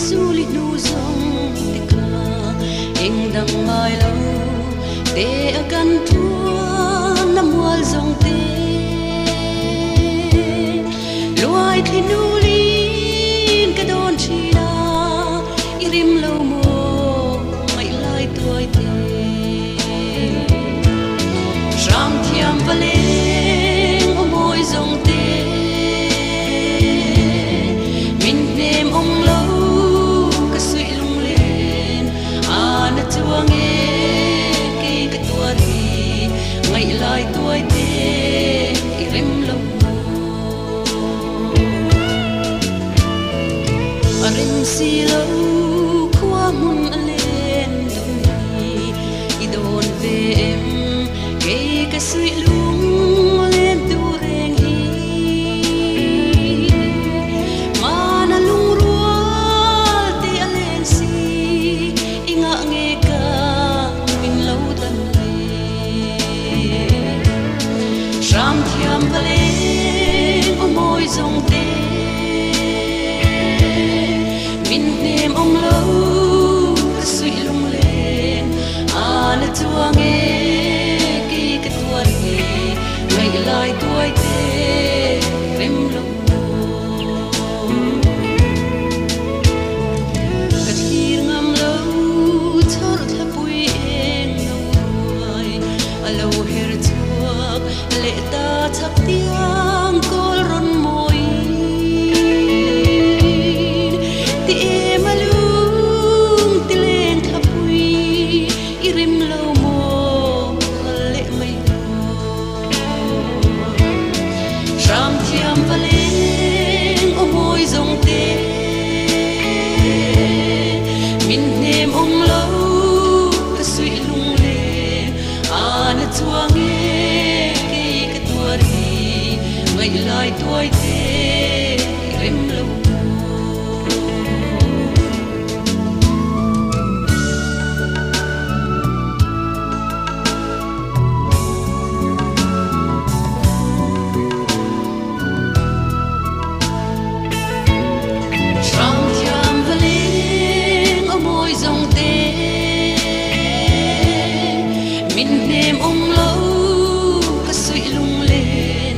su li nu zong te ka eng dang mai lo te akan tua na mual zong te luai thi nu lin ka don chi la irim lo mo mai lai tuai te ram thiam vale môi dòng tê mình đêm ông lâu cả suy lung lên na chua nghe cái tua đi ngày lại tuổi tê rem lâu rem si lâu qua mun lên đôi đi đồn về em cái suy lung ram thiam vale môi dòng tê mình niềm ông lâu suy lung lên na chua nghe cái tua đi ngày lại tuổi tê rem lâu cái thi ngam lâu thở thấp bụi em lâu lâu her chuộc lệ ta chắc tiếng col ron môi ti em alung ti lên thap bụi irim lâu mo lệ mây ram thiam valen môi dòng tê mình nêm ông lâu suy lung lên na chua nghe cái tua đi ngày lại tuổi tê rem lâu ram thiam valen môi dòng tê mình nêm ông lâu cả suy lung lên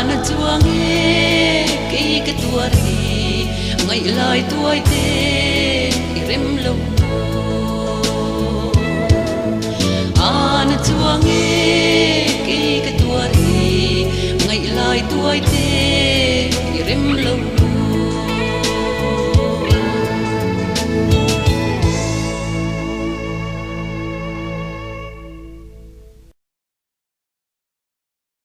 na chua nghe cái tua đi ngày lại tuổi tê rem lâu na chua nghe cái tua đi ngày lại tuổi tê rem lâu